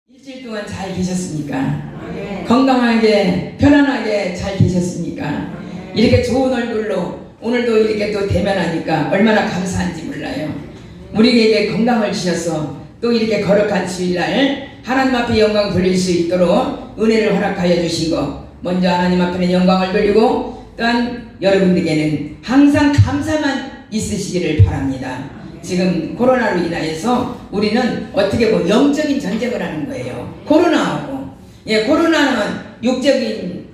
일주일 동안 잘 계셨습니까? 건강하게 편안하게 잘 계셨습니까? 이렇게 좋은 얼굴로 오늘도 이렇게 또 대면하니까 얼마나 감사한지 몰라요. 우리에게 건강을 주셔서 또 이렇게 거룩한 주일날 하나님 앞에 영광 돌릴 수 있도록 은혜를 허락하여 주신 것, 먼저 하나님 앞에는 영광을 돌리고 또한 여러분들에게는 항상 감사만 있으시기를 바랍니다. 지금 코로나로 인하여서 우리는 어떻게 보면 영적인 전쟁을 하는 거예요. 코로나하고. 코로나는 육적인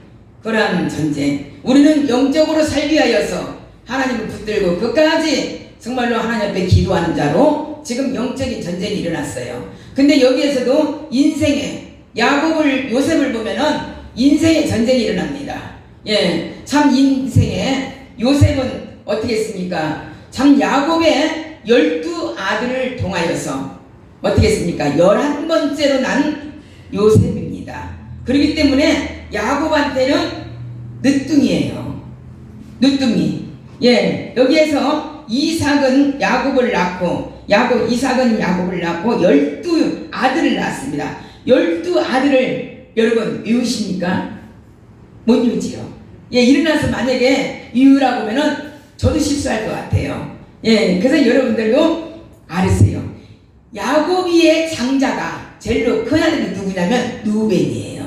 그런 전쟁. 우리는 영적으로 살기 위하여서 하나님을 붙들고 끝까지 정말로 하나님 앞에 기도하는 자로 지금 영적인 전쟁이 일어났어요. 근데 여기에서도 인생의 요셉을 보면은 인생의 전쟁이 일어납니다. 참 인생의 요셉은 어떻게 했습니까? 참 야곱의 12아들을 통하여서 어떻게 했습니까? 11번째로 난 요셉입니다. 그렇기 때문에 야곱한테는 늦둥이에요. 늦둥이. 여기에서 이삭은 야곱을 낳고 이삭은 야곱을 낳고 12아들을 낳았습니다. 12아들을 여러분 외우십니까? 못 외우지요. 일어나서 만약에 외우라고 하면은 저도 실수할 것 같아요. 그래서 여러분들도 알으세요. 야곱이의 장자가 제일로 큰 아들이 누구냐면 누벤이에요.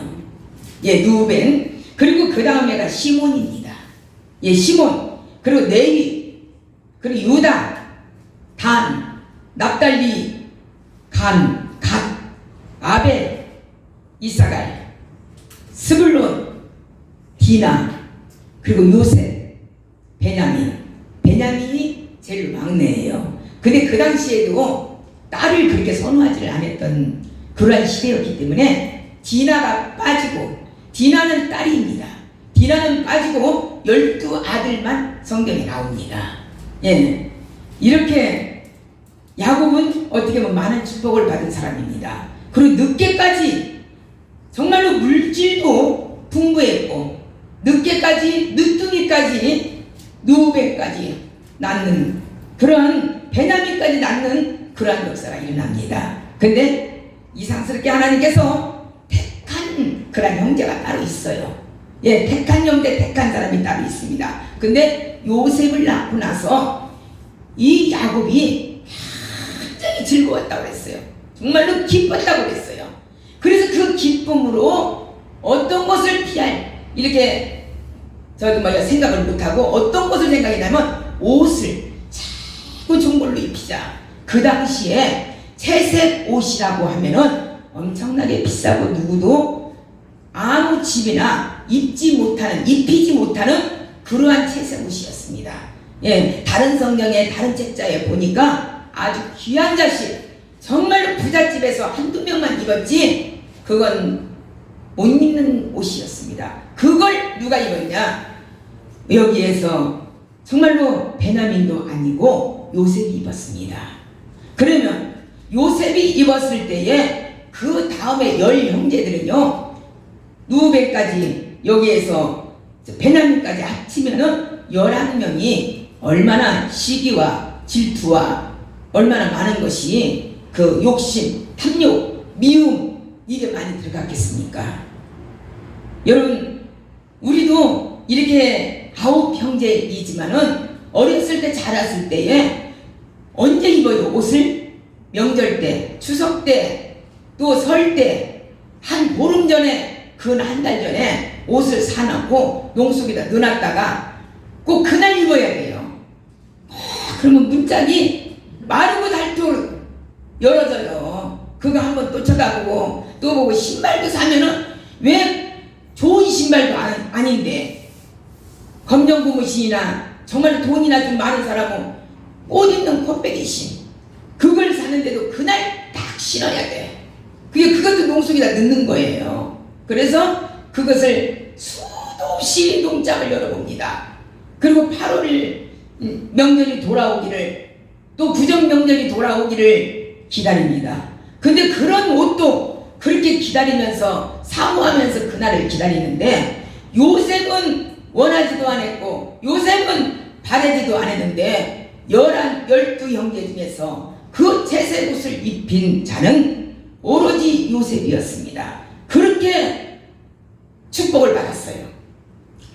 누벤. 그리고 그 다음에가 시몬입니다. 시몬. 그리고 레위. 그리고 유다, 단, 납달리, 간, 갓, 아벨, 이사갈, 스불론, 디나, 그리고 요셉, 베냐민이 제일 막내예요. 근데 그 당시에도 딸을 그렇게 선호하지를 않았던 그러한 시대였기 때문에 디나가 빠지고, 디나는 딸입니다. 디나는 빠지고 12아들만 성경에 나옵니다. 이렇게 야곱은 어떻게 보면 많은 축복을 받은 사람입니다. 그리고 늦게까지 정말로 물질도 풍부했고 늦게까지 늦둥이까지 누벤까지 낳는 그런 베냐민까지 낳는 그러한 역사가 일어납니다. 근데 이상스럽게 하나님께서 택한 그런 형제가 따로 있어요. 택한 형제, 택한 사람이 따로 있습니다. 근데 요셉을 낳고 나서 이 야곱이 굉장히 즐거웠다고 그랬어요. 정말로 기뻤다고 그랬어요. 그래서 그 기쁨으로 어떤 것을 이렇게 저도 생각을 못하고 어떤 것을 생각했냐면 옷을 자꾸 좋은 걸로 입히자. 그 당시에 채색 옷이라고 하면은 엄청나게 비싸고 누구도 아무 집이나 입히지 못하는 그러한 채색 옷이었습니다. 다른 성경에 다른 책자에 보니까 아주 귀한 자식, 정말로 부잣집에서 한두 명만 입었지 그건 못 입는 옷이었습니다. 그걸 누가 입었냐? 여기에서 정말로 베냐민도 아니고 요셉이 입었습니다. 그러면 요셉이 입었을 때에 그 다음에 10형제들은요 누벤까지 여기에서 베냐민까지 합치면은 11명이 얼마나 시기와 질투와 얼마나 많은 것이 그 욕심, 탐욕, 미움 이게 많이 들어갔겠습니까? 여러분 우리도 이렇게 9형제이지만은 어렸을 때 자랐을 때에 언제 입어요 옷을? 명절 때, 추석 때, 또 설 때 한 보름 전에 한 달 전에 옷을 사놓고 농속에다 넣어놨다가 꼭 그날 입어야 돼요. 그러면 문짝이 마르고 닳도록 열어져요. 그거 한번 또 쳐다보고 또 보고 신발도 사면은 왜 좋은 신발도 아닌데 검정 고무신이나 정말 돈이나 좀 많은 사람은 옷 입는 콧배기신 그걸 사는데도 그날 딱 신어야 돼. 그것도 농속에다 넣는 거예요. 그래서 그것을 수도 없이 농장을 열어봅니다. 그리고 8월 명절이 돌아오기를 또 구정 명절이 돌아오기를 기다립니다. 근데 그런 옷도 그렇게 기다리면서 사모하면서 그날을 기다리는데 요셉은 원하지도 않았고 요셉은 바라지도 않았는데 12형제 중에서 그 채색 옷을 입힌 자는 오로지 요셉이었습니다. 그렇게 축복을 받았어요.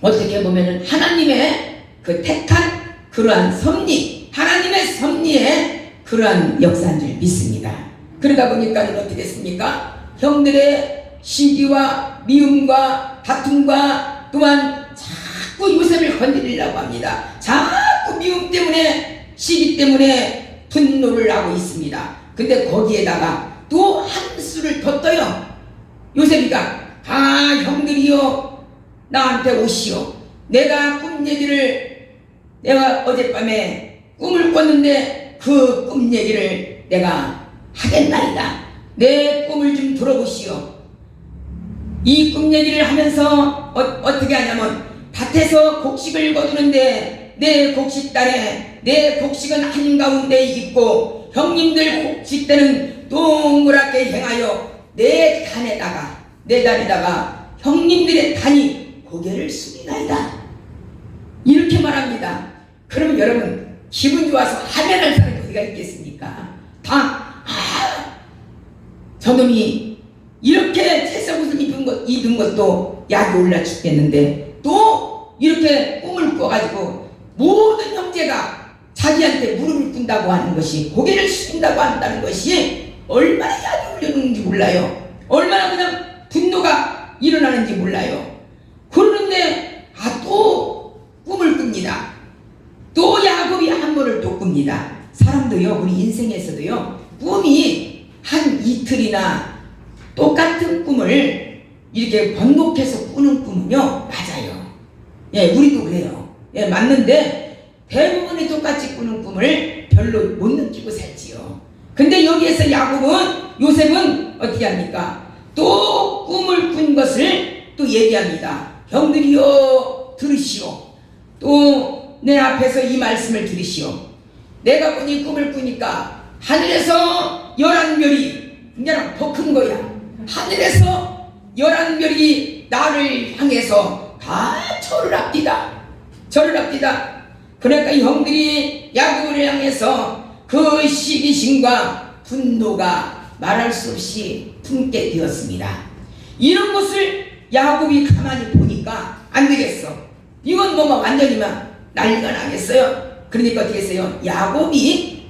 어떻게 보면 하나님의 그 택한 그러한 섭리, 하나님의 섭리에 그러한 역사인 줄 믿습니다. 그러다 보니까 어떻게 됐습니까? 형들의 시기와 미움과 다툼과 또한 자꾸 요셉을 건드리려고 합니다. 자꾸 미움 때문에, 시기 때문에 분노를 하고 있습니다. 근데 거기에다가 또 한 수를 더 떠요. 요셉이가 형들이여 나한테 오시오. 내가 꿈 얘기를, 내가 어젯밤에 꿈을 꿨는데 그 꿈 얘기를 내가 하겠나이다. 내 꿈을 좀 들어보시오. 이 꿈 얘기를 하면서 어떻게 하냐면, 밭에서 곡식을 거두는데 내 곡식단에, 내 곡식은 한가운데 있고 형님들 곡식대는 동그랗게 행하여 내 단에다가 형님들의 단이 고개를 숙이나이다. 이렇게 말합니다. 그러면 여러분, 기분 좋아서 하면할 사람이 어디가 있겠습니까? 저놈이 이렇게 채석옷을 입은 것도 약이 올라 죽겠는데 또 이렇게 꿈을 꿔가지고 모든 형제가 자기한테 무릎을 꿇는다고 하는 것이, 고개를 숙인다고 한다는 것이 얼마나 약이 올려놓는지 몰라요. 얼마나 그냥 분노가 일어나는지 몰라요. 그러는데 또 꿈을 꿉니다. 또 야곱이 한 번을 또 꿉니다. 사람도요, 우리 인생에서도요, 꿈이 한 이틀이나 똑같은 꿈을 이렇게 번복해서 꾸는 꿈은요, 맞아요. 예, 우리도 그래요. 예, 맞는데 대부분이 똑같이 꾸는 꿈을 별로 못 느끼고 살지요. 근데 여기에서 요셉은 어떻게 합니까? 또 꿈을 꾼 것을 또 얘기합니다. 형들이여 들으시오. 또 내 앞에서 이 말씀을 들으시오. 내가 보니 꿈을 꾸니까 하늘에서 11별이, 그냥 더 큰 거야. 하늘에서 11별이 나를 향해서 다 절을 합디다. 그러니까 형들이 야곱을 향해서 그 시기심과 분노가 말할 수 없이 품게 되었습니다. 이런 것을 야곱이 가만히 보니까 안 되겠어. 이건 완전히만 난리가 나겠어요. 그러니까 어떻게 했어요? 야곱이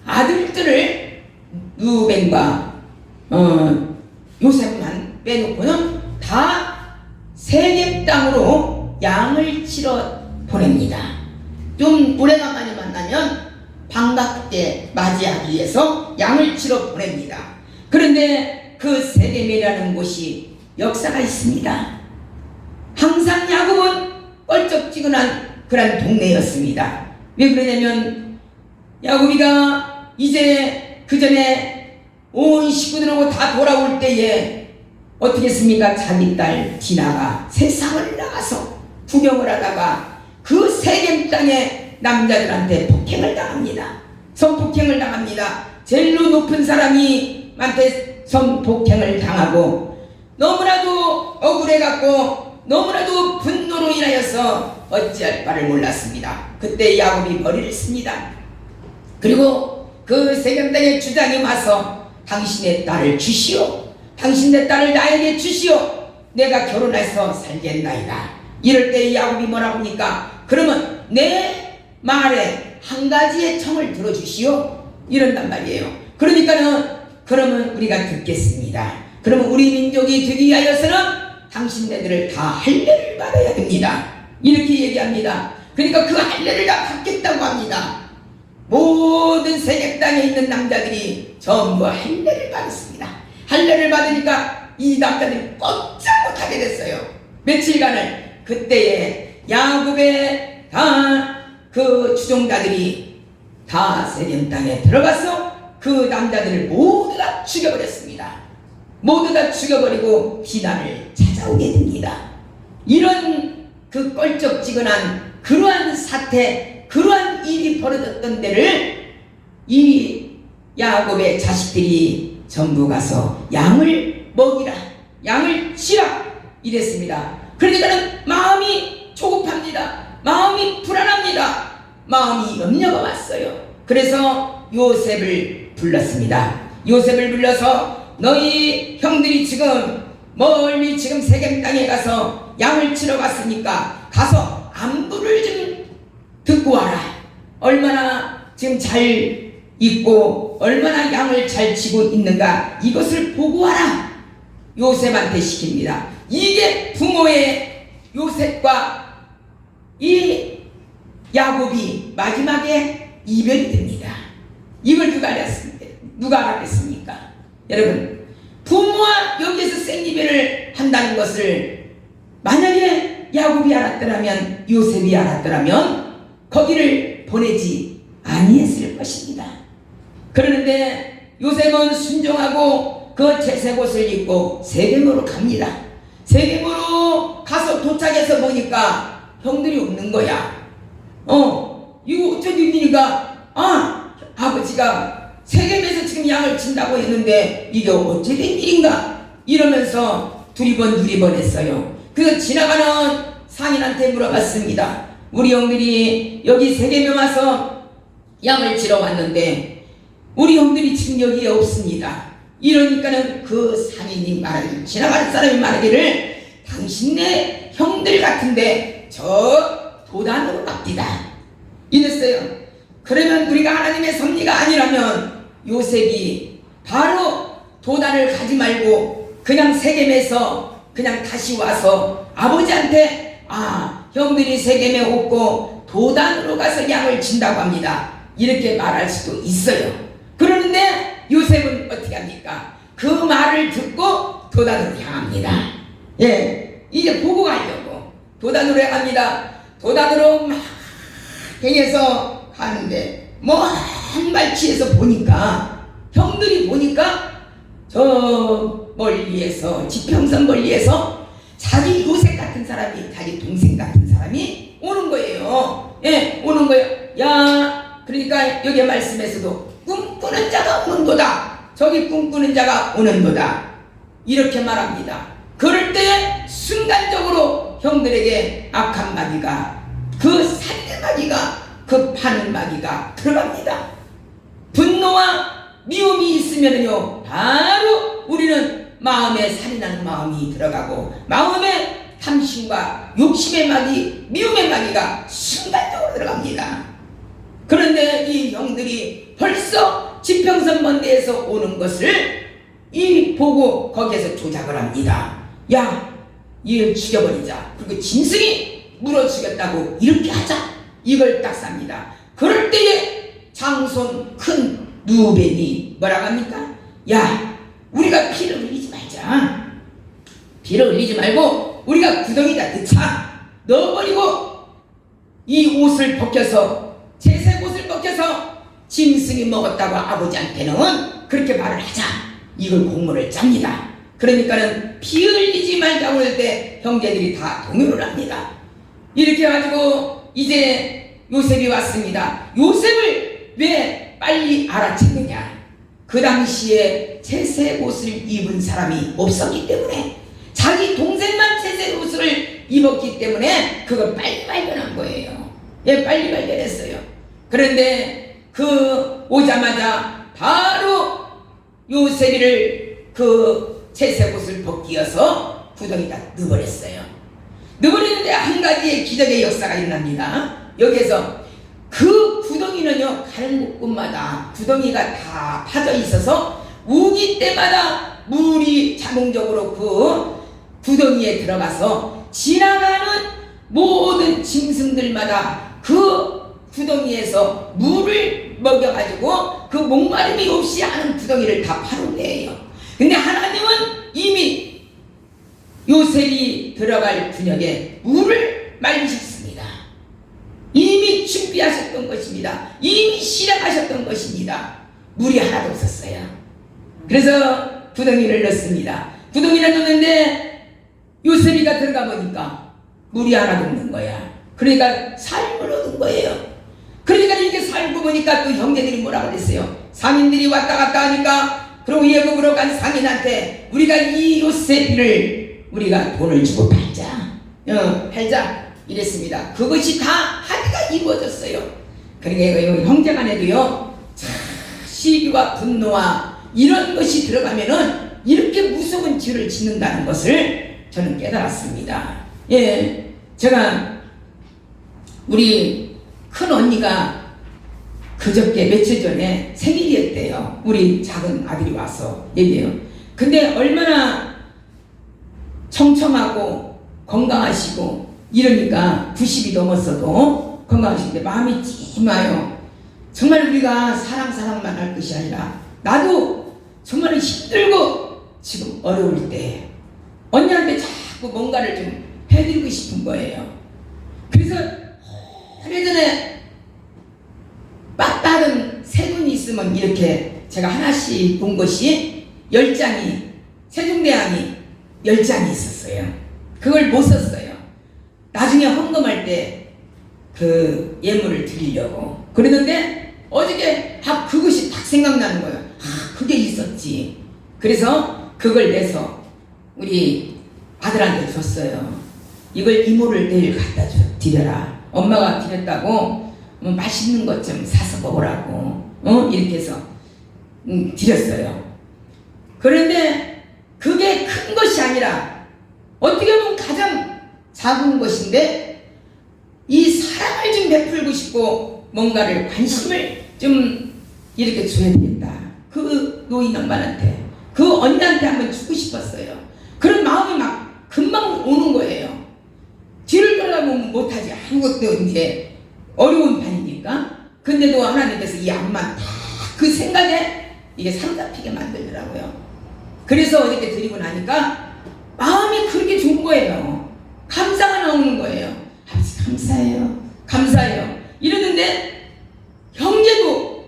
아들들을 루벤과 요셉만 빼놓고는 다 세겜 땅으로 양을 치러 보냅니다. 좀 오래간만에 만나면 반갑게 맞이하기 위해서 양을 치러 보냅니다. 그런데 그 세겜이라는 곳이 역사가 있습니다. 항상 야곱은 껄쩍지근한 그런 동네였습니다. 왜 그러냐면 야곱이가 이제 그 전에 온 식구들하고 다 돌아올 때에 어떻게 했습니까? 자기 딸 디나가 세상을 나가서 구경을 하다가 그 세겜 땅의 남자들한테 폭행을 당합니다. 성폭행을 당합니다. 제일로 높은 사람이한테 성폭행을 당하고 너무나도 억울해갖고 너무나도 분노로 인하여서 어찌할 바를 몰랐습니다. 그때 야곱이 머리를 씁니다. 그리고 그 세겜 땅의 주장이 와서 당신의 딸을 주시오. 당신의 딸을 나에게 주시오. 내가 결혼해서 살겠나이다. 이럴 때 야곱이 뭐라고 합니까? 그러면 내 말에 한 가지의 청을 들어주시오. 이런단 말이에요. 그러면 우리가 듣겠습니다. 그러면 우리 민족이 되기 위하여서는 당신네들을 다 할례를 받아야 됩니다. 이렇게 얘기합니다. 그러니까 그 할례를 다 받겠다고 합니다. 모든 세겜 땅에 있는 남자들이 전부 할례를 받았습니다. 할례를 받으니까 이 남자들이 꼼짝 못하게 됐어요. 며칠간을. 그때에 야곱의 다 그 추종자들이 다 세겜 땅에 들어가서 그 남자들을 모두 다 죽여버렸습니다. 모두 다 죽여버리고 디나를 찾아오게 됩니다. 이런 그 껄쩍지근한 그러한 사태, 그러한 일이 벌어졌던 데를 이 야곱의 자식들이 전부 가서 양을 먹이라, 양을 치라 이랬습니다. 그러니까는 마음이 조급합니다. 마음이 불안합니다. 마음이 염려가 왔어요. 그래서 요셉을 불렀습니다. 요셉을 불러서 너희 형들이 지금 멀리 지금 세겜 땅에 가서 양을 치러 갔으니까 가서 안부를 좀 듣고 와라. 얼마나 지금 잘 있고 얼마나 양을 잘 치고 있는가 이것을 보고 와라. 요셉한테 시킵니다. 이게 부모의 요셉과 이 야곱이 마지막에 이별이 됩니다. 이걸 누가 알았겠습니까? 여러분, 부모와 여기에서 생이별을 한다는 것을 만약에 야곱이 알았더라면, 요셉이 알았더라면 거기를 보내지 아니했을 것입니다. 그러는데 요셉은 순종하고 그 채색 옷을 입고 세겜으로 갑니다. 세겜으로 가서 도착해서 보니까 형들이 없는 거야. 이거 어쩐 일이니까 아버지가 세겜에서 지금 양을 친다고 했는데 이게 어찌 된 일인가 이러면서 두리번 했어요. 그래서 지나가는 상인한테 물어봤습니다. 우리 형들이 여기 세겜에 와서 양을 치러 왔는데 우리 형들이 지금 여기에 없습니다. 이러니까는 그 상인이 지나가는 사람이 말하기를 당신네 형들 같은데 저 도단으로 갑디다 이랬어요. 그러면 우리가 하나님의 섭리가 아니라면 요셉이 바로 도단을 가지 말고 그냥 세겜에서 그냥 다시 와서 아버지한테 형들이 세겜에 없고 도단으로 가서 양을 친다고 합니다 이렇게 말할 수도 있어요. 그러는데 요셉은 어떻게 합니까? 그 말을 듣고 도단으로 향합니다. 이제 보고 가려고 도단으로 향합니다. 도단으로 막 행해서 가는데 한 발치에서 보니까 형들이 보니까 저 멀리에서 지평선 멀리에서 자기 요셉 같은 사람이 자기 동생 같은 사람이 오는 거예요. 오는 거예요. 그러니까 여기 말씀에서도 꿈꾸는 자가 오는도다. 저기 꿈꾸는 자가 오는도다. 이렇게 말합니다. 그럴 때 순간적으로 형들에게 악한 마귀가 그 살인 마귀가 그 파는 마귀가 들어갑니다. 분노와 미움이 있으면요 바로 우리는 마음에 살인하는 마음이 들어가고 마음에 탐심과 욕심의 마귀, 미움의 마귀가 순간적으로 들어갑니다. 그런데 이 형들이 벌써 지평선 먼데에서 오는 것을 보고 거기에서 조작을 합니다. 얘를 죽여버리자. 그리고 짐승이 물어 죽였다고 이렇게 하자. 이걸 딱 쌉니다. 그럴 때에 장손 큰 누벤이 뭐라고 합니까? 우리가 피를 흘리지 말자. 피를 흘리지 말고 우리가 구덩이다 넣자. 넣어버리고 이 옷을 벗겨서 채색 옷을 벗겨서 짐승이 먹었다고 아버지한테는 그렇게 말을 하자. 이걸 공문을 짭니다. 그러니까는 피 흘리지 말자고 할 때 형제들이 다 동요를 합니다. 이렇게 해가지고 이제 요셉이 왔습니다. 요셉을 왜 빨리 알아챘느냐? 그 당시에 채색 옷을 입은 사람이 없었기 때문에 자기 동생만 채색 옷을 입었기 때문에 그걸 빨리 발견한 거예요. 빨리 발견했어요. 그런데 오자마자 바로 요셉이를 그 채색 옷을 벗기어서 구덩이다 넣어버렸어요. 넣어버리는데 한 가지의 기적의 역사가 일어납니다. 여기에서 그 구덩이는요 가는 곳마다 구덩이가 다 파져 있어서 우기 때마다 물이 자동적으로 그 구덩이에 들어가서 지나가는 모든 짐승들마다 그 구덩이에서 물을 먹여가지고 그 목마름이 없이 하는 구덩이를 다 파놓네요. 근데 하나님은 이미 요셉이 들어갈 분역에 물을 말리셨습니다. 이미 준비하셨던 것입니다. 이미 실행하셨던 것입니다. 물이 하나도 없었어요. 그래서 구덩이를 넣습니다. 구덩이를 넣는데 요셉이가 들어가 보니까 물이 하나도 없는 거야. 그러니까 삶을 얻은 거예요. 그러니까 이렇게 살고 보니까 또 형제들이 뭐라고 그랬어요? 상인들이 왔다 갔다 하니까 그리고 예국으로 간 상인한테 우리가 이 요셉을 우리가 돈을 주고 팔자 이랬습니다. 그것이 다 합의가 이루어졌어요. 그러니까 형제간에도요 시기와 분노와 이런 것이 들어가면은 무서운 죄를 짓는다는 것을 저는 깨달았습니다. 예, 제가 우리 큰 언니가 그저께 며칠 전에 생일이었대요. 우리 작은 아들이 와서 얘기해요. 근데 얼마나 청청하고 건강하시고 이러니까 90이 넘었어도 건강하신데 마음이 찜해요. 정말 우리가 사랑만 할 것이 아니라 나도 정말 힘들고 지금 어려울 때 언니한테 자꾸 뭔가를 좀 해드리고 싶은 거예요. 그래서 오래전에 빡빡은 세 돈이 있으면 이렇게 제가 하나씩 본 것이 10장이 세종대왕이 10장이 있었어요. 그걸 못 썼어요. 나중에 헌금할 때 그 예물을 드리려고 그러는데 어저께 그것이 딱 생각나는 거예요. 그게 있었지. 그래서 그걸 내서 우리 아들한테 줬어요. 이걸 이모를 내일 갖다 드려라. 엄마가 드렸다고 맛있는 것 좀 사서 먹으라고 이렇게 해서 드렸어요. 그런데 그게 큰 것이 아니라 어떻게 보면 가장 작은 것인데 이 사랑을 좀 베풀고 싶고 뭔가를 관심을 좀 이렇게 줘야 되겠다. 그 노인 엄마한테 그 언니한테 한번 주고 싶었어요. 그런 마음이 막 금방 오는 거예요. 뒤를 돌아보면 못하지. 아무것도 이제 어려운 판이니까. 근데도 하나님께서 이 암만 다 그 생각에 이게 사로잡히게 만들더라고요. 그래서 어저께 드리고 나니까 마음이 그렇게 좋은 거예요. 감사가 나오는 거예요. 아버지 감사해요 이러는데 형제도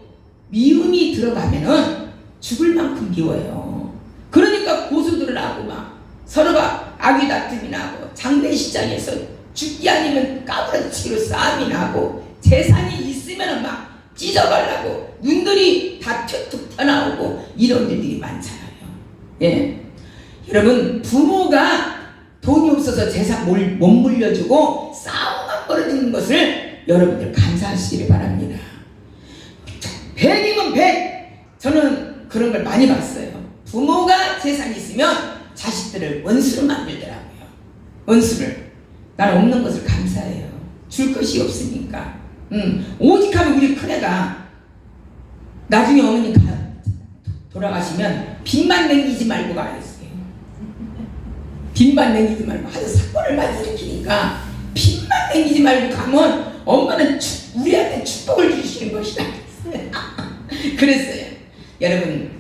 미움이 들어가면은 죽을 만큼 미워요. 그러니까 고소들을 하고 막 서로가 악의 다툼이 나고 장례식장에서 죽기 아니면 까부러치기로 싸움이 나고 재산이 있으면은 막 찢어가려고 눈들이 다 툭툭 튀어나오고 이런 일들이 많잖아요. 예, 여러분 부모가 돈이 없어서 재산 못 물려주고 싸움만 벌어지는 것을 여러분들 감사하시기를 바랍니다. 100이면 100. 저는 그런 걸 많이 봤어요. 부모가 재산이 있으면 자식들을 원수로 만들더라고요. 원수를. 나는 없는 것을 감사해요. 줄 것이 없으니까. 오직 하면 우리 큰애가 나중에 어머니가 돌아가시면 빚만 남기지 말고 가랬어요. 빚만 남기지 말고 하도 사건을 많이 일으키니까 빚만 남기지 말고 가면 엄마는 우리한테 축복을 주시는 것이다 그랬어요. 여러분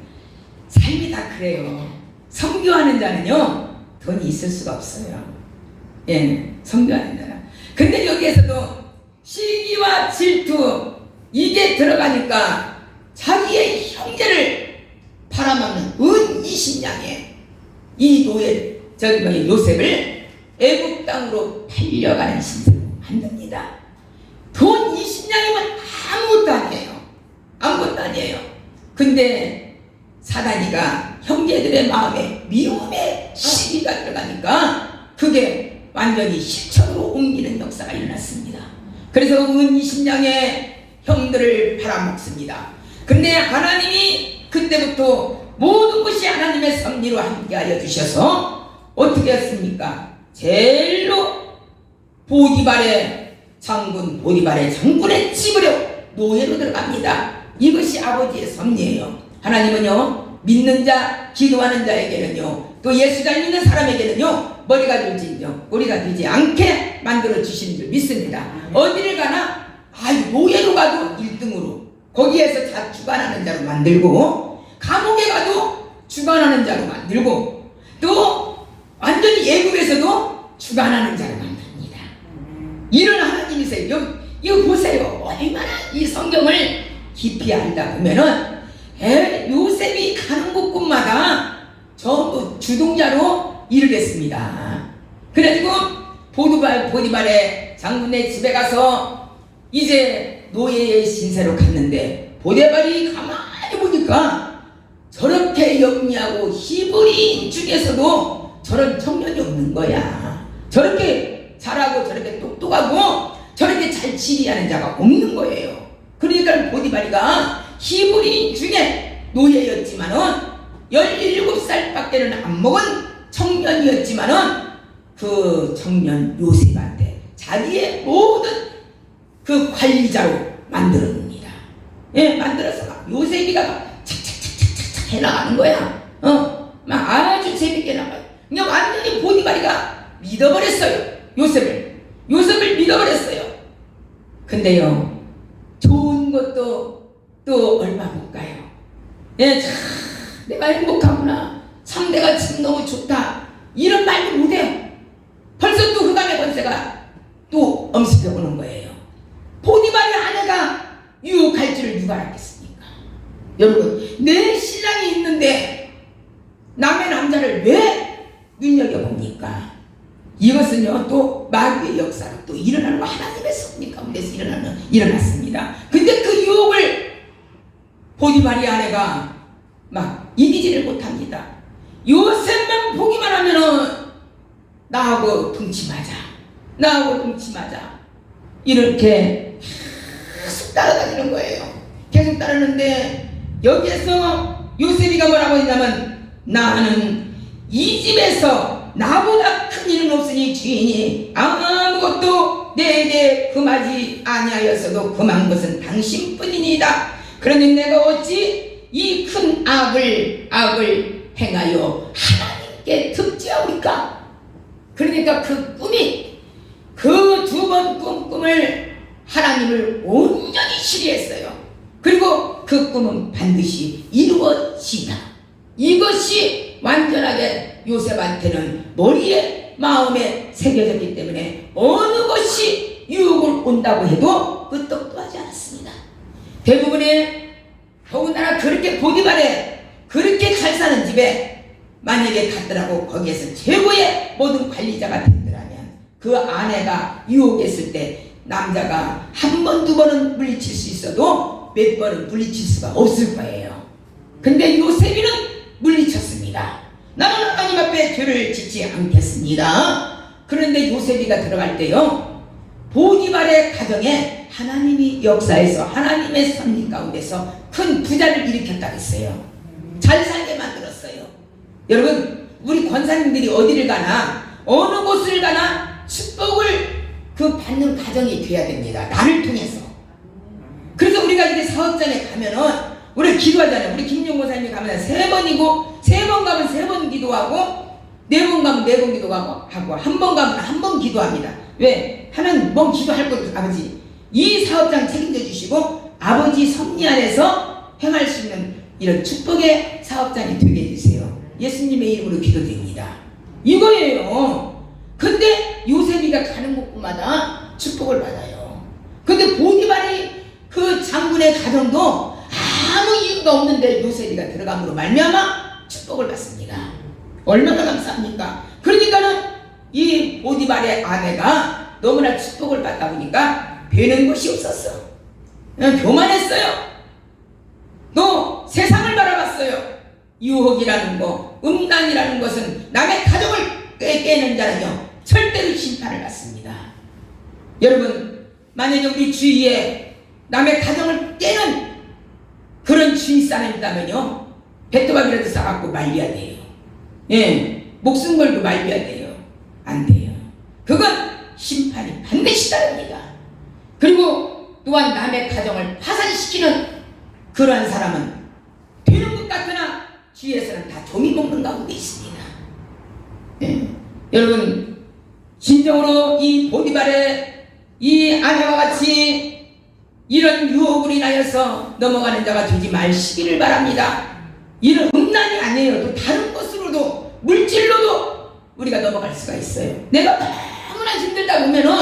삶이 다 그래요. 선교하는 자는요 돈이 있을 수가 없어요. 예, 선교하는 자는. 근데 여기에서도 시기와 질투 이게 들어가니까 자기의 형제를 팔아먹는 은 20냥에 이 요셉을 애국 땅으로 팔려가는 신세로 만듭니다. 돈 20냥이면 아무것도 아니에요. 근데 사단이가 형제들의 마음에 미움의 시기가 들어가니까 그게 완전히 실천으로 옮기는 역사가 일어났습니다. 그래서 은 20냥의 형들을 팔아먹습니다. 근데 하나님이 그때부터 모든 것이 하나님의 섭리로 함께하여 주셔서 어떻게 했습니까? 제일로 장군의 집으로 노예로 들어갑니다. 이것이 아버지의 섭리예요. 하나님은요 믿는 자 기도하는 자에게는요 또 예수 잘 믿는 사람에게는요 머리가 되지 않게 만들어 주시는 줄 믿습니다. 어디를 가나 노예로 가도 1등으로 거기에서 다 주관하는 자로 만들고 감옥에 가도 주관하는 자로 만들고 또 완전히 애국에서도 주관하는 자로 만듭니다. 이런 하나님이세요. 이거 보세요. 얼마나 이 성경을 깊이 알다 보면은 요셉이 가는 곳곳마다 전부 주동자로 일을 했습니다. 그래가지고 보디발의 장군의 집에 가서 이제 노예의 신세로 갔는데 보디발이 가만히 보니까 저렇게 영리하고 히브리인 중에서도 저런 청년이 없는 거야. 저렇게 잘하고 저렇게 똑똑하고 저렇게 잘 지휘하는 자가 없는 거예요. 그러니까 보디발이가 히브리인 중에 노예였지만은 17살밖에는 안 먹은 청년이었지만은 그 청년 요셉한테 자기의 모든 그 관리자로 만들어줍니다. 예, 만들어서 막 요셉이가 막 착착착착착 해나가는 거야. 막 아주 재밌게 나가요. 그냥 완전히 보디발이가 믿어버렸어요. 요셉을 믿어버렸어요. 근데요, 좋은 것도 또 얼마 못 가요. 예, 참 내가 행복하구나. 참 내가 지금 너무 좋다. 이런 말도 못해요. 벌써 또 흑암의 권세가 또 엄습해 오는 거예요. 보디발의 아내가 유혹할 줄을 누가 알겠습니까? 여러분, 내 신랑이 있는데 남의 남자를 왜 눈여겨봅니까? 이것은요, 또 마귀의 역사로 또 일어나는 거, 하나님의 섭리 가운데서 일어났습니다. 근데 그 유혹을 보디발의 아내가 막 이기지를 못합니다. 요셉만 보기만 하면은 나하고 둥치맞아. 이렇게 계속 따라다니는 거예요. 계속 따르는데 여기에서 요셉이가 뭐라고 했냐면, 나는 이 집에서 나보다 큰 일은 없으니 주인이 아무것도 내게 금하지 아니하였어도 금한 것은 당신뿐이니이다. 그러니 내가 어찌 이 큰 악을 행하여 하나님께 득죄하오리까? 그러니까 그 꿈이, 그 두 번 꿈을 하나님을 온전히 신뢰했어요. 그리고 그 꿈은 반드시 이루어지다. 이것이 완전하게 요셉한테는 머리에 마음에 새겨졌기 때문에 어느 것이 유혹을 온다고 해도 끄떡도 하지 않았습니다. 대부분의, 더군다나 그렇게 보디발에 그렇게 잘 사는 집에 만약에 갔더라고 거기에서 최고의 모든 관리자가 된다면 그 아내가 유혹했을 때 남자가 한 번, 두 번은 물리칠 수 있어도 몇 번은 물리칠 수가 없을 거예요. 근데 요셉이는 물리쳤습니다. 나는 하나님 앞에 죄를 짓지 않겠습니다. 그런데 요셉이가 들어갈 때요, 보디발의 가정에 하나님이 역사에서 하나님의 섭리 가운데서 큰 부자를 일으켰다고 했어요. 잘 살게 만들었어요. 여러분, 우리 권사님들이 어디를 가나 어느 곳을 가나 축복을 받는 가정이 돼야 됩니다. 나를 통해서. 그래서 우리가 이제 사업장에 가면은 우리 기도하잖아요. 우리 김용 권사님이 가면 3번이고 3번 가면 3번 기도하고 4번 가면 4번 기도하고 한 번 가면 한 번 기도합니다. 왜? 하나님 뭔 기도할 것도 아버지 이 사업장 책임져 주시고 아버지 섭리 안에서 행할 수 있는 이런 축복의 사업장이 되게 해주세요. 예수님의 이름으로 기도드립니다. 이거예요. 근데 요셉이가 가는 곳마다 축복을 받아요. 근데 보디발이 그 장군의 가정도 아무 이유가 없는데 요셉이가 들어감으로 말미암아 축복을 받습니다. 얼마나 감사합니까? 그러니까는 이 보디발의 아내가 너무나 축복을 받다 보니까 되는 것이 없었어. 그냥 교만했어요. 또 세상을 바라봤어요. 유혹이라는 거, 음란이라는 것은 남의 가정을 깨는 자는요 절대로 심판을 받습니다. 여러분, 만약에 우리 주위에 남의 가정을 깨는 그런 주위 사람이 있다면요 배트밥이라도 싸갖고 말려야 돼요. 예, 목숨 걸고 말려야 돼요. 안 돼요. 그건 심판이 반드시 따릅니다. 그리고 또한 남의 가정을 파산시키는 그러한 사람은 되는 것 같으나 주위에서는 다 종이 먹는 가운데 있습니다. 예. 여러분, 진정으로 이 보디발의 이 아내와 같이 이런 유혹으로 인하여서 넘어가는 자가 되지 마시기를 바랍니다. 이런 음란이 아니에요. 또 다른 것으로도 물질로도 우리가 넘어갈 수가 있어요. 내가 너무나 힘들다 보면은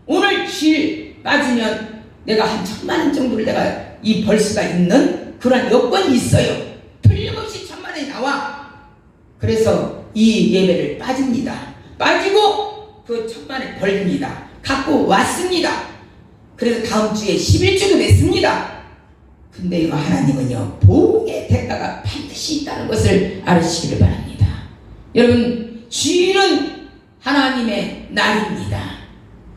오늘 쥐 빠지면 내가 한 1,000만 원 정도를 내가 벌 수가 있는 그런 여건이 있어요. 틀림없이 1,000만 원이 나와. 그래서 이 예배를 빠집니다. 빠지고 그 1,000만 원 벌립니다. 갖고 왔습니다. 그래서 다음 주에 11주도 냈습니다. 근데 이거 하나님은요 보응의 대가가 반드시 있다는 것을 알으시기를 바랍니다. 여러분, 주일은 하나님의 날입니다.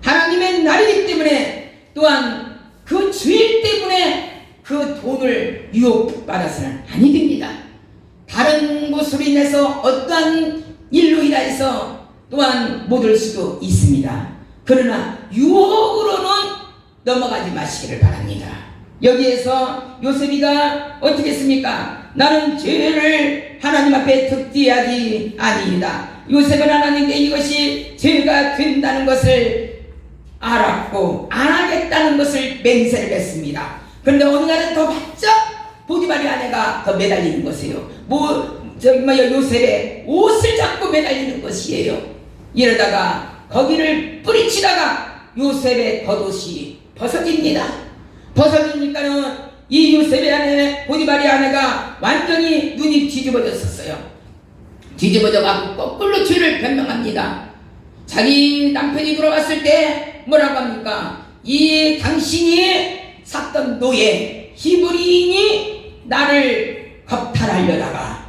하나님의 날이기 때문에 또한 그 주일 때문에 그 돈을 유혹받아서는 아니 됩니다. 다른 것으로 인해서 어떠한 일로 인해서 또한 못 올 수도 있습니다. 그러나 유혹으로는 넘어가지 마시기를 바랍니다. 여기에서 요셉이가 어떻게 했습니까? 나는 죄를 하나님 앞에 득디하지 아니이다. 요셉은 하나님께 이것이 죄가 된다는 것을 알았고 안 하겠다는 것을 맹세를 했습니다. 그런데 어느 날은 더 바짝 보디발의 아내가 더 매달리는 것이에요. 요셉의 옷을 잡고 매달리는 것이에요. 이러다가 거기를 뿌리치다가 요셉의 겉옷이 벗어집니다. 벗어지니까는 이 요셉의 아내 보디발의 아내가 완전히 눈이 뒤집어졌었어요. 뒤집어져가지고 거꾸로 죄를 변명합니다. 자기 남편이 돌아갔을 때 뭐라고 합니까? 이 당신이 샀던 노예 히브리인이 나를 겁탈하려다가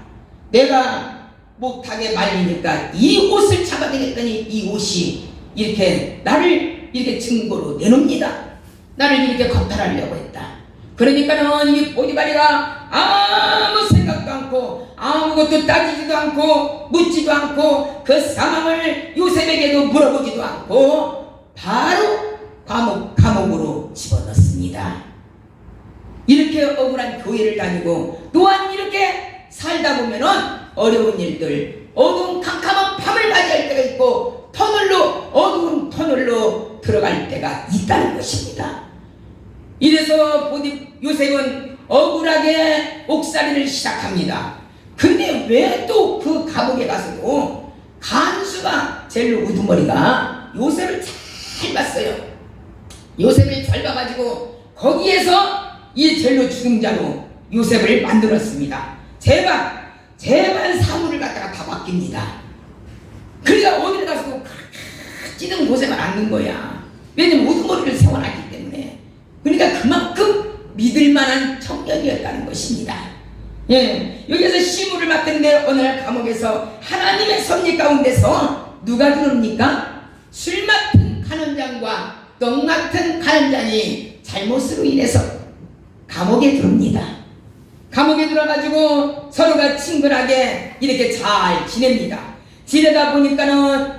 내가 못하게 말리니까 이 옷을 잡아내겠더니 이 옷이 이렇게 나를 이렇게 증거로 내놓습니다. 나를 이렇게 겁탈하려고 했다. 그러니까는 이 보디발이가 아무 생각도 않고 아무것도 따지지도 않고 묻지도 않고 그 상황을 요셉에게도 물어보지도 않고 바로 감옥으로 집어넣습니다. 이렇게 억울한 교회를 다니고 또한 이렇게 살다 보면은 어려운 일들, 어두운 캄캄한 밤을 맞이할 때가 있고 어두운 터널로 들어갈 때가 있다는 것입니다. 이래서 요셉은 억울하게 옥살이를 시작합니다. 근데 왜 또 그 감옥에 가서도 간수가 젤로 우두머리가 요셉을 잘 봤어요. 요셉을 잘 봐가지고 거기에서 이 젤로 주승자로 요셉을 만들었습니다. 제발 사물을 갖다가 다 맡깁니다. 그러니까 어딜 가서도 찌든 고생을 않는 거야. 왜냐면 우두머리를 세워놨기 때문에. 그러니까 그만큼 믿을만한 청년이었다는 것입니다. 예, 여기서 시무를 맡는데 어느 날 감옥에서 하나님의 섭리 가운데서 누가 들어옵니까? 술 맡은 간원장과 떡 맡은 간원장이 잘못으로 인해서 감옥에 들어옵니다. 감옥에 들어가지고 서로가 친근하게 이렇게 잘 지냅니다. 지내다 보니까는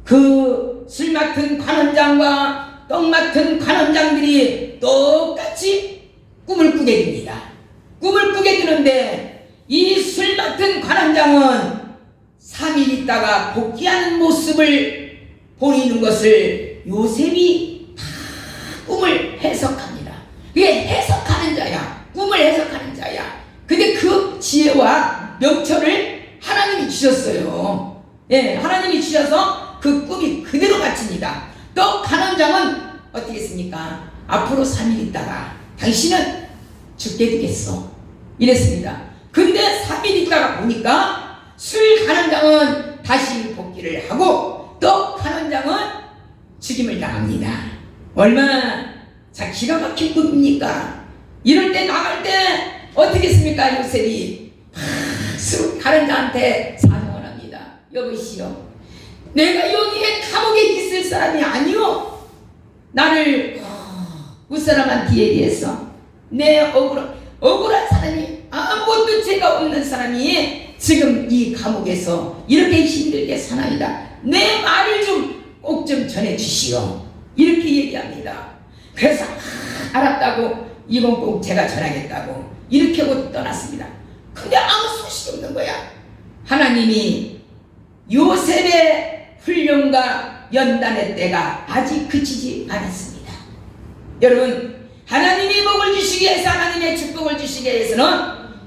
그 술 맡은 간원장과 떡 맡은 간원장들이 똑같이 꿈을 꾸게 됩니다. 꿈을 꾸게 되는데 이 술 맡은 관원장은 3일 있다가 복귀하는 모습을 보이는 것을 요셉이 다 꿈을 해석합니다. 그게 해석하는 자야. 꿈을 해석하는 자야. 근데 그 지혜와 명철을 하나님이 주셨어요. 예, 하나님이 주셔서 그 꿈이 그대로 갇힙니다. 또 관원장은 어떻게 했습니까? 앞으로 3일 있다가 당신은 죽게 되겠어. 이랬습니다. 근데 3일 있다가 보니까 술 간원장은 다시 복귀를 하고 또 간원장은 죽임을 당합니다. 얼마나 기가 막힌 꿈입니까? 이럴 때 나갈 때 어떻게 했습니까? 요셉이 술 간원장한테 사정을 합니다. 여보시오, 내가 여기에 감옥에 있을 사람이 아니오. 나를 웃사람한테 얘기해서 내 억울한 사람이 아무것도 죄가 없는 사람이 지금 이 감옥에서 이렇게 힘들게 사나이다. 내 말을 좀 꼭 좀 전해주시오. 이렇게 얘기합니다. 그래서 알았다고 이건 꼭 제가 전하겠다고 이렇게 하고 떠났습니다. 근데 아무 소식이 없는 거야. 하나님이 요셉의 훈련과 연단의 때가 아직 그치지 않았습니다. 여러분, 하나님이 복을 주시기 위해서, 하나님의 축복을 주시기 위해서는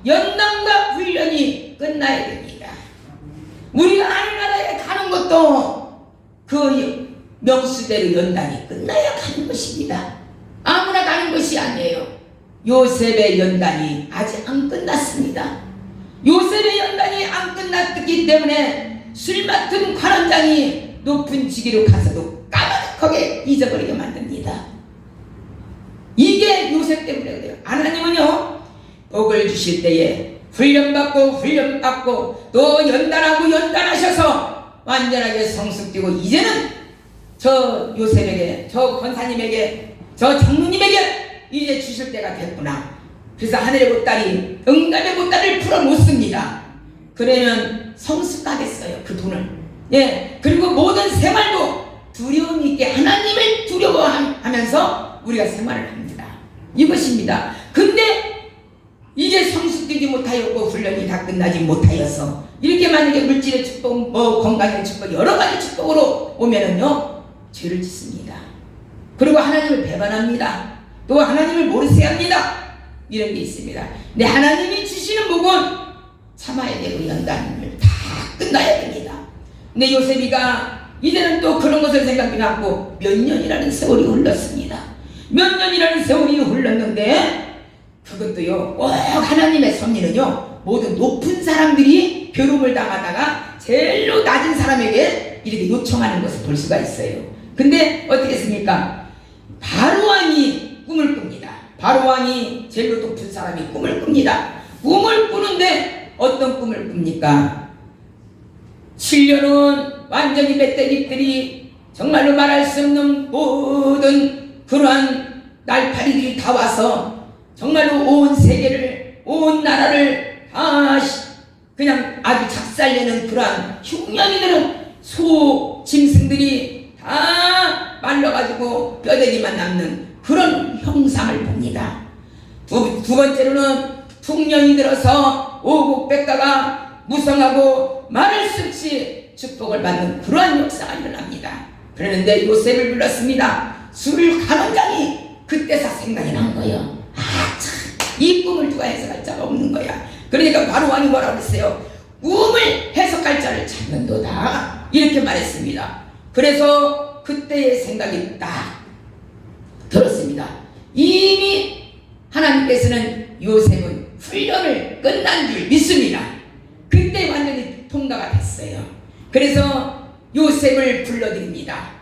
연단과 훈련이 끝나야 됩니다. 우리가 하늘나라에 가는 것도 그 명수대로 연단이 끝나야 가는 것입니다. 아무나 가는 것이 아니에요. 요셉의 연단이 아직 안 끝났습니다. 요셉의 연단이 안 끝났기 때문에 술 맡은 관원장이 높은 직위로 가서도 까마득하게 잊어버리게 만듭니다. 이게 요셉 때문에 그래요. 하나님은요, 복을 주실 때에 훈련받고 또 연단하셔서 완전하게 성숙되고 이제는 저 요셉에게, 저 권사님에게, 저 장로님에게 이제 주실 때가 됐구나. 그래서 하늘의 보따리, 응답의 보따리를 풀어놓습니다. 그러면 성숙하겠어요. 그 돈을. 예. 그리고 모든 생활도 두려움 있게 하나님을 두려워하면서 우리가 생활을 합니다. 이것입니다. 근데 이제 성숙되지 못하였고 훈련이 다 끝나지 못하여서 이렇게 만약에 물질의 축복, 건강의 축복, 여러 가지 축복으로 오면은요, 죄를 짓습니다. 그리고 하나님을 배반합니다. 또 하나님을 모르게 합니다. 이런 게 있습니다. 근데 하나님이 주시는 복은 참아야 되고 연단을 다 끝나야 됩니다. 근데 요셉이가 이제는 또 그런 것을 생각해 갖고 몇 년이라는 세월이 흘렀습니다. 몇 년이라는 세월이 흘렀는데 그것도요, 꼭 하나님의 섭리는요, 모든 높은 사람들이 괴로움을 당하다가 제일로 낮은 사람에게 이렇게 요청하는 것을 볼 수가 있어요. 근데 어떻게 했습니까? 바로왕이 꿈을 꿉니다. 바로왕이 제일로 높은 사람이 꿈을 꿉니다. 꿈을 꾸는데 어떤 꿈을 꿉니까? 7년은 완전히 멧돼지들이 정말로 말할 수 없는 모든 그러한 날파리들이 다 와서 정말로 온 세계를, 온 나라를 다 그냥 아주 작살내는 그러한 흉년이 되는 소, 짐승들이 다 말라가지고 뼈대기만 남는 그런 형상을 봅니다. 두 번째로는 풍년이 들어서 오국백가가 무성하고 말할 수 없이 축복을 받는 그러한 역사가 일어납니다. 그러는데 요셉을 불렀습니다. 술 가만장이 그때서 생각이 난 거예요. 아, 참, 이 꿈을 누가 해석할 자가 없는 거야. 그러니까 바로왕이 뭐라고 그랬어요? 꿈을 해석할 자를 찾는도다, 이렇게 말했습니다. 그래서 그때의 생각이 딱 들었습니다. 이미 하나님께서는 요셉은 훈련을 끝난 줄 믿습니다. 그때 완전히 통과가 됐어요. 그래서 요셉을 불러드립니다.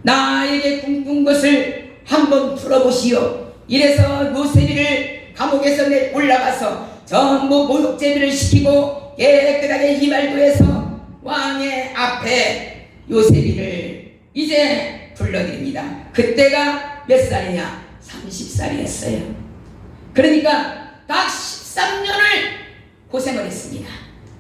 나에게 꿈꾼 것을 한번 풀어보시오. 이래서 요셉이를 감옥에서 올라가서 전부 모욕제비를 시키고 깨끗하게 이발도해서 왕의 앞에 요셉이를 이제 불러드립니다. 그때가 몇 살이냐? 30살이었어요. 그러니까 딱 13년을 고생을 했습니다.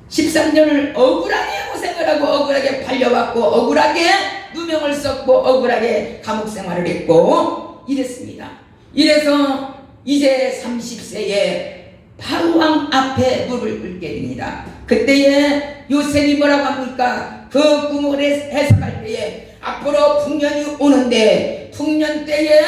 13년을 억울하게 고생을 하고 억울하게 팔려왔고 억울하게 누명을 썼고 억울하게 감옥 생활을 했고 이랬습니다. 이래서 이제 30세에 바로왕 앞에 무릎을 꿇게 됩니다. 그때에 요셉이 뭐라고 합니까? 그 꿈을 해석할 때에 앞으로 풍년이 오는데 풍년 때에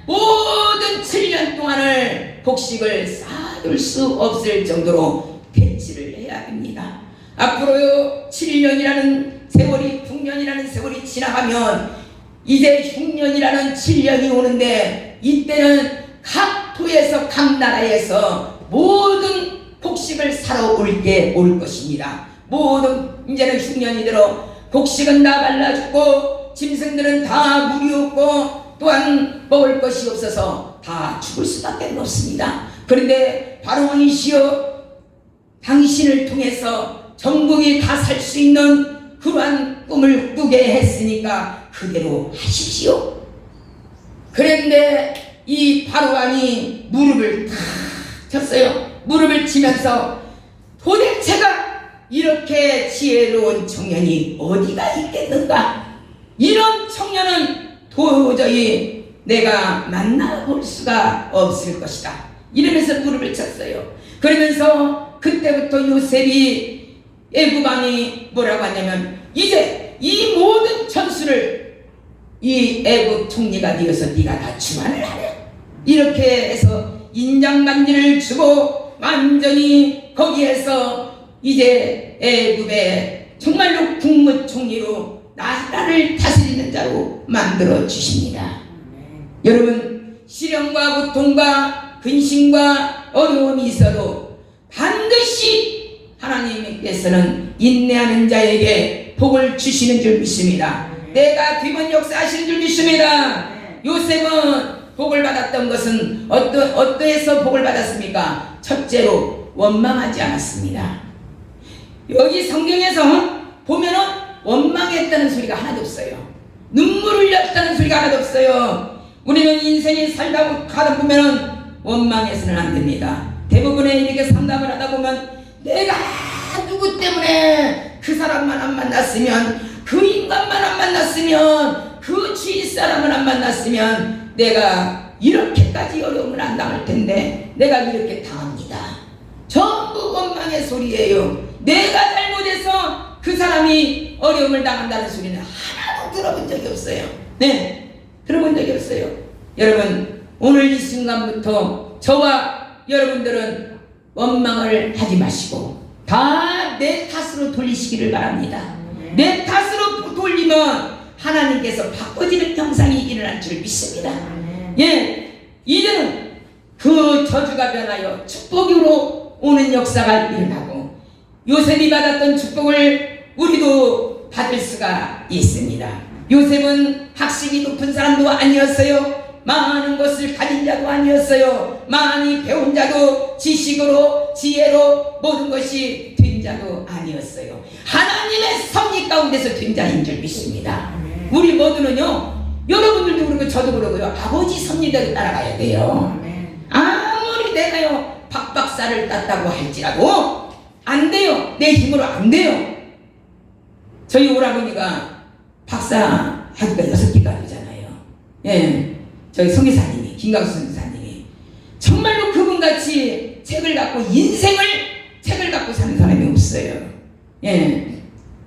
모든 7년 동안을 곡식을 쌓아둘 수 없을 정도로 배치를 해야 됩니다. 앞으로요 7년이라는 세월이, 풍년이라는 세월이 지나가면 이제 흉년이라는 7년이 오는데 이때는 각 토에서 각 나라에서 모든 곡식을 사러 올 것입니다. 모든 이제는 흉년이 들어 곡식은 다 말라 죽고 짐승들은 다 물이 없고 또한 먹을 것이 없어서 다 죽을 수밖에 없습니다. 그런데 바로왕이시여, 당신을 통해서 전국이 다 살 수 있는 그러한 꿈을 꾸게 했으니까 그대로 하십시오. 그런데 이 바로왕이 무릎을 탁 쳤어요. 무릎을 치면서 도대체가 이렇게 지혜로운 청년이 어디가 있겠는가? 이런 청년은 도저히 내가 만나볼 수가 없을 것이다, 이러면서 무릎을 쳤어요. 그러면서 그때부터 요셉이 애굽왕이 뭐라고 하냐면 이제 이 모든 천수를 이 애굽 총리가 되어서 네가 다 주관을 하래, 이렇게 해서 인장반지를 주고 완전히 거기에서 이제 애굽의 정말로 국무총리로 나라를 다스리는 자로 만들어 주십니다. 여러분, 시련과 고통과 근심과 어려움이 있어도 반드시 하나님께서는 인내하는 자에게 복을 주시는 줄 믿습니다. 내가 뒤번 역사하시는 줄 믿습니다. 요셉은 복을 받았던 것은 어떠해서 복을 받았습니까? 첫째로 원망하지 않았습니다. 여기 성경에서 보면은 원망했다는 소리가 하나도 없어요. 눈물 흘렸다는 소리가 하나도 없어요. 우리는 인생이 살다 가다 보면은 원망해서는 안 됩니다. 대부분의 이렇게 상담을 하다 보면 내가 누구 때문에 그 사람만 안 만났으면, 그 인간만 안 만났으면, 그 주위 사람을 안 만났으면 내가 이렇게까지 어려움을 안 당할 텐데 내가 이렇게 당합니다. 전부 원망의 소리예요. 내가 잘못해서 그 사람이 어려움을 당한다는 소리는 하나도 들어본 적이 없어요. 네, 들어본 적이 없어요. 여러분, 오늘 이 순간부터 저와 여러분들은 원망을 하지 마시고 다 내 탓으로 돌리시기를 바랍니다. 내 탓으로 돌리면 하나님께서 바꿔지는 형상이 일어날 줄 믿습니다. 예, 이제는 그 저주가 변하여 축복으로 오는 역사가 일어나고 요셉이 받았던 축복을 우리도 받을 수가 있습니다. 요셉은 학식이 높은 사람도 아니었어요. 많은 것을 가진 자도 아니었어요. 많이 배운 자도, 지식으로, 지혜로 모든 것이 된 자도 아니었어요. 하나님의 섭리 가운데서 된 자인 줄 믿습니다. 우리 모두는요, 여러분들도 그렇고 저도 그러고요, 아버지 섭리대로 따라가야 돼요. 아무리 내가요 박박사를 땄다고 할지라도 안 돼요. 내 힘으로 안 돼요. 저희 오라버니가 박사 학위가 6개가 되잖아요. 예, 저희 성기사님이, 김강수 성기사님이 정말로 그분같이 책을 갖고 인생을 책을 갖고 사는 사람이 없어요. 예,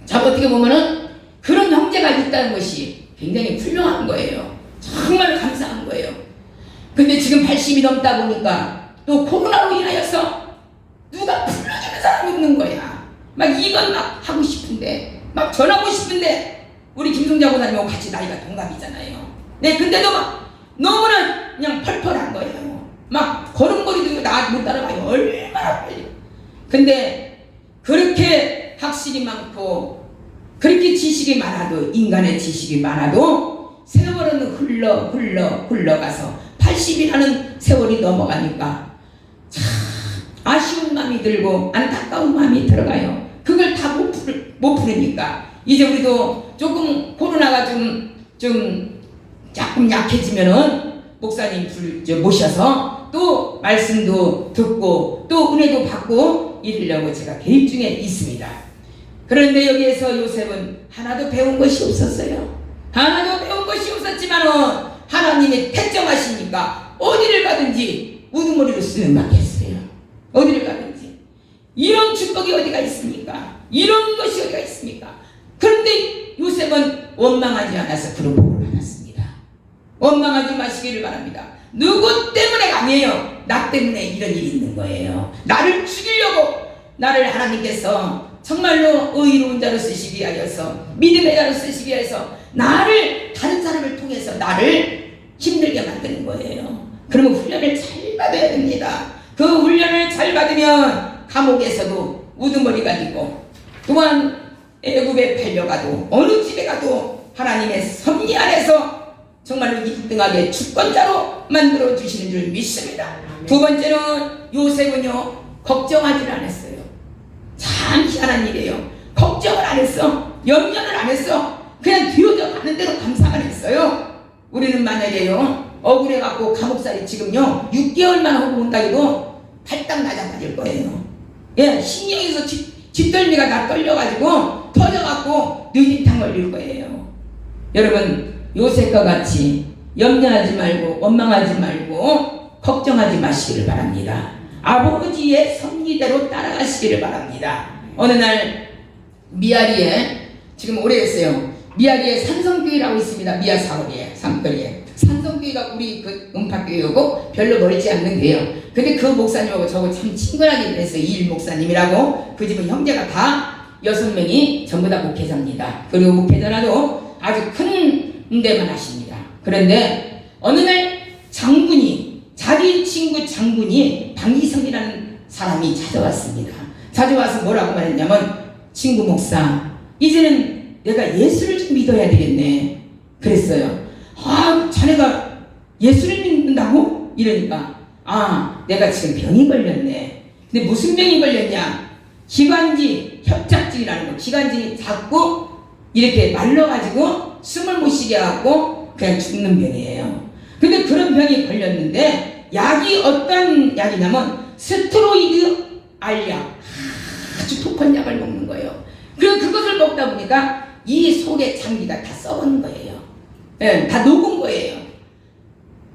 자, 어떻게 보면은 그런 형제가 있다는 것이 굉장히 훌륭한 거예요. 정말 감사한 거예요. 근데 지금 80이 넘다 보니까 또 코로나로 인하여서 누가 불러주는 사람이 없는 거야. 막 이건 막 하고 싶은데, 막 전하고 싶은데, 우리 김성자 고사님하고 같이 나이가 동갑이잖아요. 네, 근데도 막 너무나 그냥 펄펄한 거예요. 막 걸음걸이도 나 못 따라가요. 얼마나 빨리. 근데 그렇게 학식이 많고 그렇게 지식이 많아도, 인간의 지식이 많아도 세월은 흘러가서 80이라는 세월이 넘어가니까 참 아쉬운 마음이 들고 안타까운 마음이 들어가요. 그걸 다 못 푸르니까 이제 우리도 조금 코로나가 좀 조금 약해지면은 목사님 모셔서 또 말씀도 듣고 또 은혜도 받고 이러려고 제가 계획 중에 있습니다. 그런데 여기에서 요셉은 하나도 배운 것이 없었어요. 하나도 배운 것이 없었지만은 하나님이 택정하시니까 어디를 가든지 우두머리로 쓰는 막 했어요. 어디를 가든지. 이런 축복이 어디가 있습니까? 이런 것이 어디가 있습니까? 그런데 요셉은 원망하지 않아서 그런 복을 받았습니다. 원망하지 마시기를 바랍니다. 누구 때문에가 아니에요. 나 때문에 이런 일이 있는 거예요. 나를 죽이려고, 나를 하나님께서 정말로 의로운 자로 쓰시기 위하여서, 믿음의 자로 쓰시기 위해서 나를, 다른 사람을 통해서 나를 힘들게 만드는 거예요. 그러면 훈련을 잘 받아야 됩니다. 그 훈련을 잘 받으면 감옥에서도 우두머리가 되고, 또한 애굽에 팔려가도 어느 집에 가도 하나님의 섭리 안에서 정말로 1등하게 주권자로 만들어 주시는 줄 믿습니다. 두 번째는 요셉은요, 걱정하지를 않았어요. 참 희한한 일이에요. 걱정을 안 했어. 염려를 안 했어. 그냥 뒤어져 가는 대로 감상을 했어요. 우리는 만약에요, 억울해갖고 감옥살이 지금요 6개월만 하고 온다 해도 발딱 낮아질 거예요. 예, 신경에서 뒷덜미가 다 떨려가지고 터져갖고 뇌진탕 걸릴 거예요. 여러분, 요셉과 같이 염려하지 말고 원망하지 말고 걱정하지 마시기를 바랍니다. 아버지의 섭리대로 따라가시기를 바랍니다. 어느 날 미아리에, 지금 오래됐어요, 미아리에 산성교회라고 있습니다. 미아 사거리에, 산거리에. 산성교회가 우리 그 음파교회고 별로 멀지 않는 교회요. 근데 그 목사님하고 저하고 참 친근하게 지냈어요. 이일 목사님이라고. 그 집은 형제가 다 6명이 전부 다 목회자입니다. 그리고 목회자라도 아주 큰 데만 하십니다. 그런데 어느 날 장군이, 자기 친구 장군이 방기성이라는 사람이 찾아왔습니다. 찾아와서 뭐라고 말했냐면, 친구 목사, 이제는 내가 예수를 좀 믿어야 되겠네 그랬어요. 아, 자네가 예수를 믿는다고? 이러니까, 아, 내가 지금 병이 걸렸네. 근데 무슨 병이 걸렸냐? 기관지 협착증이라는 거. 기관지 자꾸 이렇게 말라가지고 숨을 못 쉬게 하고 그냥 죽는 병이에요. 근데 그런 병이 걸렸는데 약이 어떤 약이냐면 스테로이드 알약, 아주 독한 약 장기가 다 썩은 거예요. 예, 다 녹은 거예요.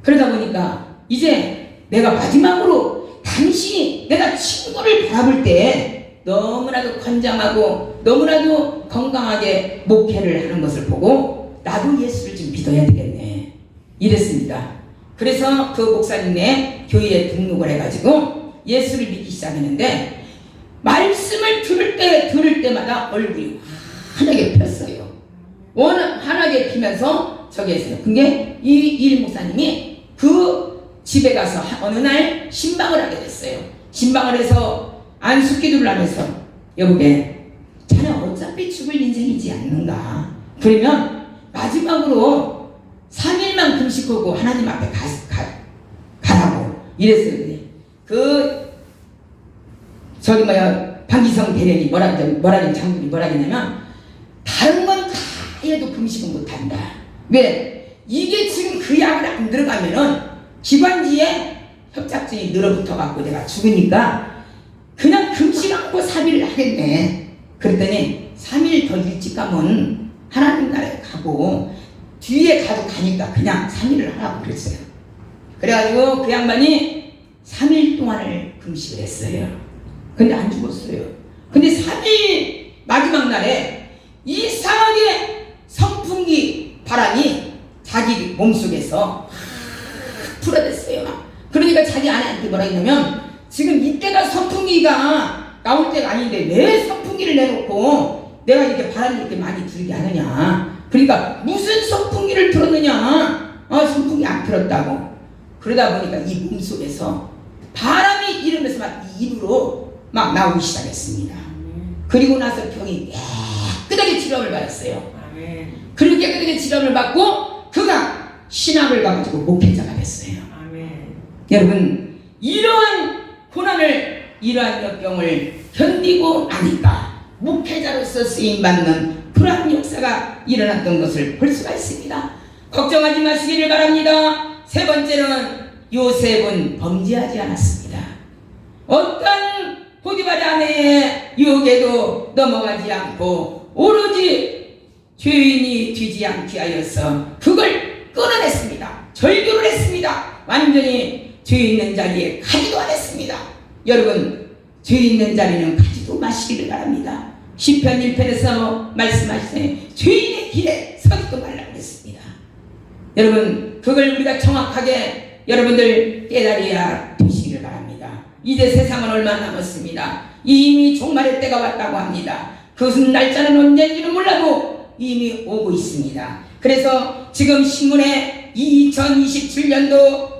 그러다 보니까 이제 내가 마지막으로 당신이 내가 친구를 바라볼 때 너무나도 건장하고 너무나도 건강하게 목회를 하는 것을 보고 나도 예수를 좀 믿어야 되겠네 이랬습니다. 그래서 그 목사님네 교회에 등록을 해가지고 예수를 믿기 시작했는데 말씀을 들을 때마다 얼굴이 환하게 폈어요. 환하게 피면서 저기 했어요. 근데 이 목사님이 그 집에 가서 어느 날 신방을 하게 됐어요. 신방을 해서 안수기도를 하면서 여보게 자네 어차피 죽을 인생이지 않는가. 그러면 마지막으로 3일만 금식하고 하나님 앞에 가라고 이랬어요. 방기성 대련이 장군이 뭐라 했냐면 다른 건 다 해도 금식은 못한다. 왜? 이게 지금 그 약을 안 들어가면은 기관지에 협착증이 늘어붙어 갖고 내가 죽으니까 그냥 금식 않고 3일을 하겠네. 그랬더니 3일 더 일찍 가면 하나님 나라에 가고 뒤에 가니까 그냥 3일을 하라고 그랬어요. 그래가지고 그 양반이 3일 동안을 금식을 했어요. 근데 안 죽었어요. 근데 3일 마지막 날에 이상하게 선풍기 바람이 자기 몸속에서 풀어댔어요. 그러니까 자기 아내한테 뭐라 했냐면 지금 이때가 선풍기가 나올 때가 아닌데 왜 선풍기를 내놓고 내가 이렇게 바람이 이렇게 많이 들게 하느냐. 그러니까 무슨 선풍기를 틀었느냐. 선풍기 안 틀었다고. 그러다 보니까 이 몸속에서 바람이 이러면서 막 입으로 막 나오기 시작했습니다. 그리고 나서 병이 깨끗하게 치료를 받았어요. 그리고 깨끗하게 치료를 받고 그가 신학을 가가지고 목회자가 됐어요. 여러분 이러한 고난을 이러한 역경을 견디고 나니까 목회자로서 쓰임받는 그러한 역사가 일어났던 것을 볼 수가 있습니다. 걱정하지 마시기를 바랍니다. 세 번째는 요셉은 범죄하지 않았습니다. 어떤 포디바리 아내의 유혹에도 넘어가지 않고 오로지 죄인이 되지 않게 하여서 그걸 끊어냈습니다. 절교를 했습니다. 완전히 죄 있는 자리에 가지도 않았습니다. 여러분 죄 있는 자리는 가지도 마시기를 바랍니다. 시편 1편에서 말씀하시네 죄인의 길에 서지도 말라고 했습니다. 여러분 그걸 우리가 정확하게 여러분들 깨달아야 되시기를 바랍니다. 이제 세상은 얼마 남았습니다. 이미 종말의 때가 왔다고 합니다. 그것은 날짜는 언제인지는 몰라도 이미 오고 있습니다. 그래서 지금 신문에 2027년도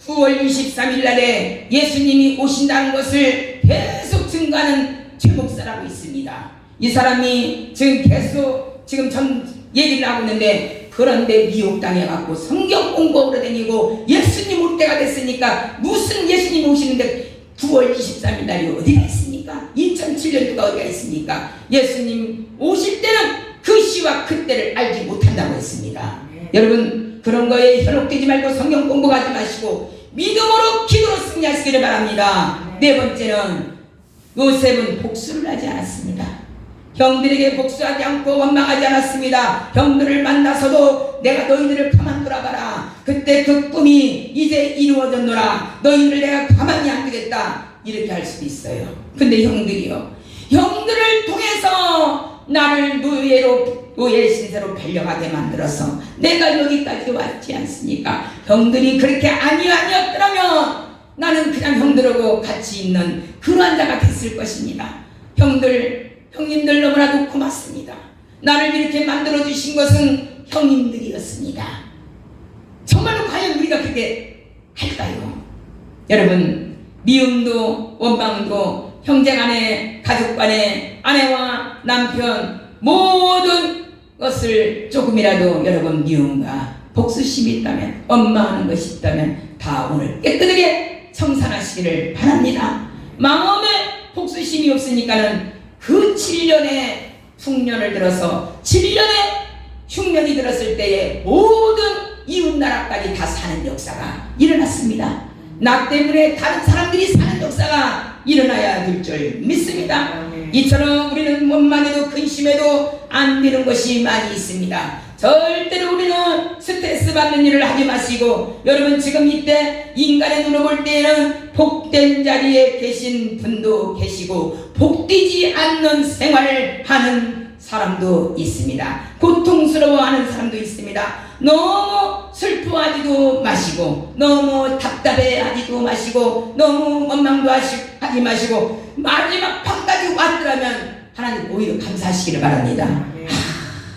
9월 23일 날에 예수님이 오신다는 것을 계속 증거하는 최목사라고 있습니다. 이 사람이 지금 전 얘기를 하고 있는데 그런데 미혹당해갖고 성경 공부하러 다니고 예수님 올 때가 됐으니까 무슨 예수님 오시는데 9월 23일 날이 어디가 있습니까? 2007년도가 어디가 있습니까? 예수님 오실 때는 그 시와 그때를 알지 못한다고 했습니다. 여러분 그런 거에 현혹되지 말고 성경 공부하지 마시고 믿음으로 기도로 승리하시기를 바랍니다. 네 번째는 요셉은 복수를 하지 않았습니다. 형들에게 복수하지 않고 원망하지 않았습니다. 형들을 만나서도 내가 너희들을 가만두라 봐라. 그때 그 꿈이 이제 이루어졌노라. 너희들을 내가 가만히 안 두겠다. 이렇게 할 수도 있어요. 근데 형들이요. 형들을 통해서 나를 노예 신세로 벨려가게 만들어서 내가 여기까지 왔지 않습니까? 형들이 그렇게 아니었더라면 나는 그냥 형들하고 같이 있는 그러한 자가 됐을 것입니다. 형님들 너무나도 고맙습니다. 나를 이렇게 만들어주신 것은 형님들이었습니다. 정말로 과연 우리가 그렇게 할까요? 여러분 미움도 원망도 형제 간에 가족 간에 아내와 남편 모든 것을 조금이라도 여러분 미움과 복수심이 있다면 원망하는 것이 있다면 다 오늘 깨끗하게 청산하시기를 바랍니다. 마음에 복수심이 없으니까는 그 7년의 흉년을 들어서 7년의 흉년이 들었을 때에 모든 이웃나라까지 다 사는 역사가 일어났습니다. 나 때문에 다른 사람들이 사는 역사가 일어나야 될 줄 믿습니다. 이처럼 우리는 원망에도 근심에도 안 되는 것이 많이 있습니다. 절대로 우리는 스트레스 받는 일을 하지 마시고, 여러분 지금 이때 인간의 눈으로 볼 때에는 복된 자리에 계신 분도 계시고 복되지 않는 생활을 하는 사람도 있습니다. 고통스러워하는 사람도 있습니다. 너무 슬퍼하지도 마시고, 너무 답답해하지도 마시고, 너무 원망도 하지 마시고, 마지막 판까지 왔더라면 하나님 오히려 감사하시기를 바랍니다.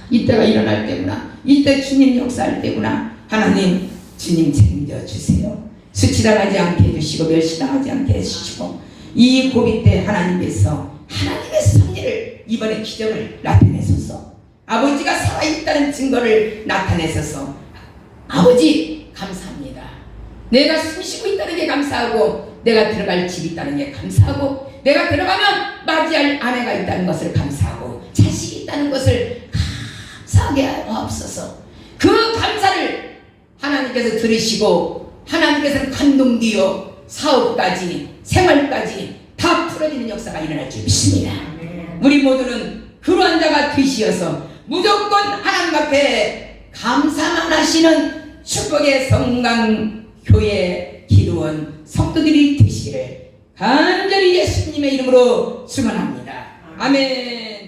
이때가 일어날 때구나, 이때 주님 역사할 때구나. 하나님, 주님 챙겨주세요. 수치당하지 않게 해주시고 멸시당하지 않게 해주시고, 이 고비 때 하나님께서 하나님의 섭리를, 이번에 기적을 나타내소서. 아버지가 살아있다는 증거를 나타내소서. 아버지 감사합니다. 내가 숨쉬고 있다는 게 감사하고, 내가 들어갈 집이 있다는 게 감사하고, 내가 들어가면 맞이할 아내가 있다는 것을 감사하고, 자식이 있다는 것을 감사하게 하옵소서. 그 감사를 하나님께서 들으시고, 하나님께서는 감동되어 사업까지 생활까지 다 풀어지는 역사가 일어날 줄 믿습니다. 우리 모두는 그러한 자가 되시어서 무조건 하나님 앞에 감사만 하시는 축복의 성강교회 기도원 성도들이 되시기를 간절히 예수님의 이름으로 축원합니다. 아멘.